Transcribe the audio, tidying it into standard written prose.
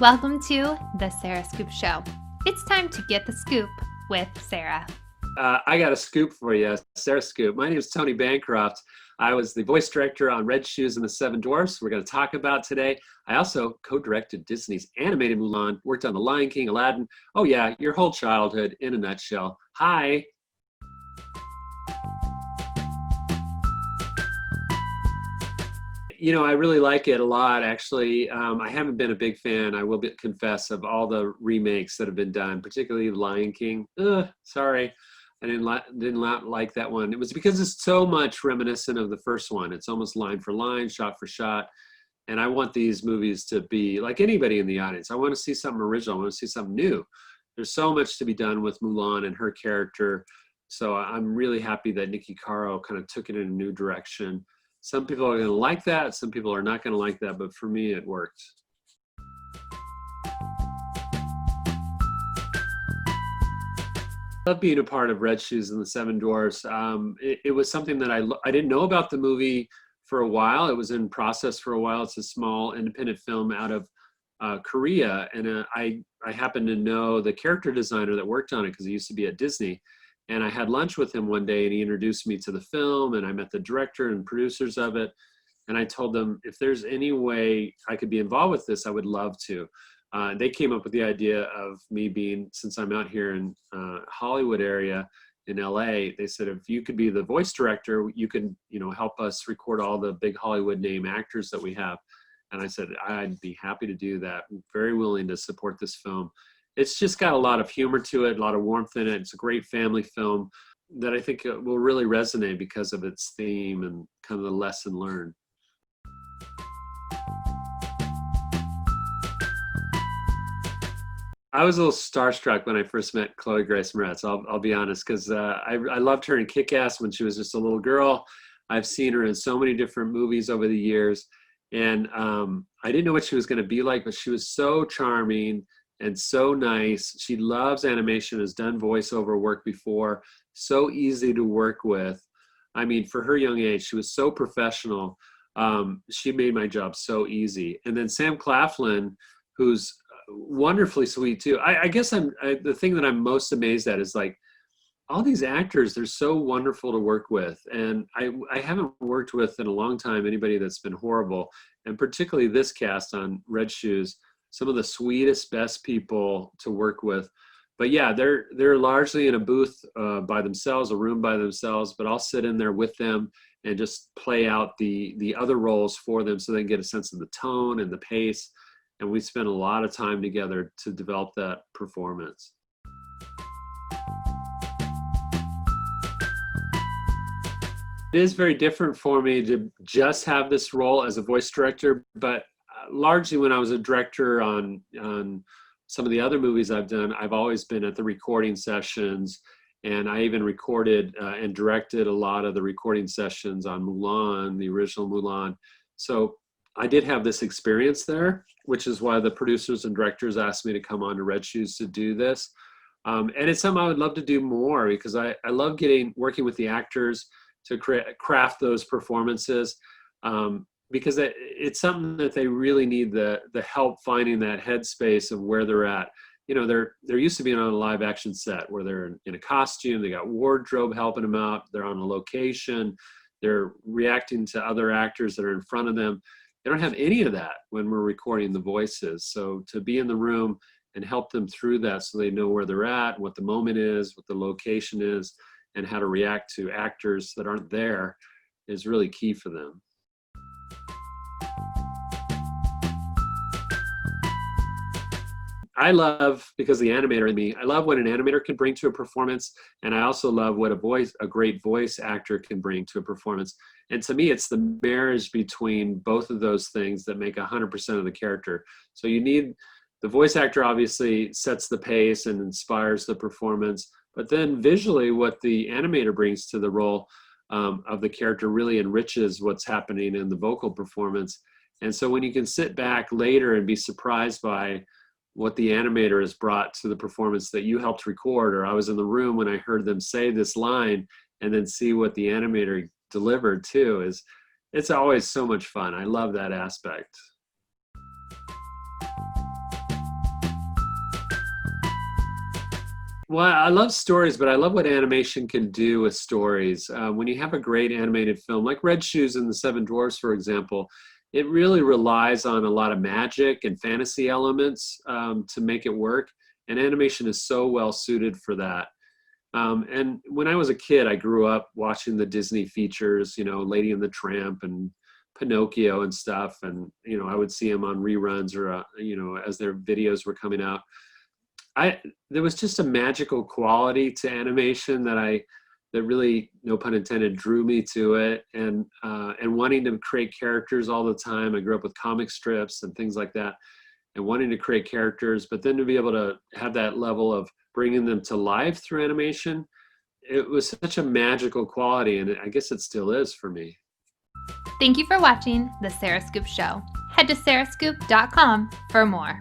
Welcome to the Sarah Scoop Show. It's time to get the scoop with Sarah. I got a scoop for you, Sarah Scoop. My name is Tony Bancroft. I was the voice director on Red Shoes and the Seven Dwarfs. We're going to talk about today. I also co-directed Disney's animated Mulan, worked on The Lion King, Aladdin. Oh yeah, your whole childhood in a nutshell. Hi. You know, I really like it a lot, actually. I haven't been a big fan, I will confess, of all the remakes that have been done, particularly The Lion King. Sorry, I didn't like that one. It was because it's so much reminiscent of the first one. It's almost line for line, shot for shot. And I want these movies to be like anybody in the audience. I want to see something original. I want to see something new. There's so much to be done with Mulan and her character. So I'm really happy that Nikki Caro kind of took it in a new direction. Some people are going to like that. Some people are not going to like that. But for me, it worked. I love being a part of Red Shoes and the Seven Dwarfs. It was something that I didn't know about the movie for a while. It was in process for a while. It's a small independent film out of Korea. And I happened to know the character designer that worked on it because he used to be at Disney. And I had lunch with him one day and he introduced me to the film, and I met the director and producers of it. And I told them, if there's any way I could be involved with this, I would love to. They came up with the idea of me being, since I'm out here in Hollywood area in LA, they said, if you could be the voice director, you could, help us record all the big Hollywood name actors that we have. And I said, I'd be happy to do that. I'm very willing to support this film. It's just got a lot of humor to it, a lot of warmth in it. It's a great family film that I think will really resonate because of its theme and kind of the lesson learned. I was a little starstruck when I first met Chloe Grace Moretz, I'll be honest, because I loved her in Kick-Ass when she was just a little girl. I've seen her in so many different movies over the years, and I didn't know what she was going to be like, but she was so charming and so nice. She loves animation, has done voiceover work before, so easy to work with. I mean, for her young age, she was so professional. She made my job so easy. And then Sam Claflin, who's wonderfully sweet too. I guess the thing that I'm most amazed at is like all these actors, they're so wonderful to work with. And I haven't worked with in a long time anybody that's been horrible. And particularly this cast on Red Shoes, some of the sweetest, best people to work with. But yeah, they're largely in a booth by themselves, a room by themselves, but I'll sit in there with them and just play out the other roles for them so they can get a sense of the tone and the pace. And we spend a lot of time together to develop that performance. It is very different for me to just have this role as a voice director, but largely when I was a director on some of the other movies I've done, I've always been at the recording sessions, and I even recorded and directed a lot of the recording sessions on Mulan, the original Mulan. So I did have this experience there, which is why the producers and directors asked me to come on to Red Shoes to do this. And it's something I would love to do more because I love working with the actors to craft those performances. Because it's something that they really need the help finding that headspace of where they're at. They're used to being on a live action set where they're in a costume, they got wardrobe helping them out, they're on a location, they're reacting to other actors that are in front of them. They don't have any of that when we're recording the voices. So to be in the room and help them through that so they know where they're at, what the moment is, what the location is, and how to react to actors that aren't there is really key for them. I love, because the animator in me, I love what an animator can bring to a performance, and I also love what a great voice actor can bring to a performance. And to me, it's the marriage between both of those things that make 100% of the character. So you need, the voice actor obviously sets the pace and inspires the performance, but then visually what the animator brings to the role of the character really enriches what's happening in the vocal performance. And so when you can sit back later and be surprised by what the animator has brought to the performance that you helped record, or I was in the room when I heard them say this line, and then see what the animator delivered too, it's always so much fun. I love that aspect. Well, I love stories, but I love what animation can do with stories. When you have a great animated film, like Red Shoes and the Seven Dwarfs, for example, it really relies on a lot of magic and fantasy elements to make it work. And animation is so well suited for that. And when I was a kid, I grew up watching the Disney features, Lady and the Tramp and Pinocchio and stuff. And, I would see them on reruns or, as their videos were coming out. There was just a magical quality to animation that really, no pun intended, drew me to it, and wanting to create characters all the time. I grew up with comic strips and things like that, and wanting to create characters, but then to be able to have that level of bringing them to life through animation, it was such a magical quality, and I guess it still is for me. Thank you for watching The Sarah Scoop Show. Head to sarahscoop.com for more.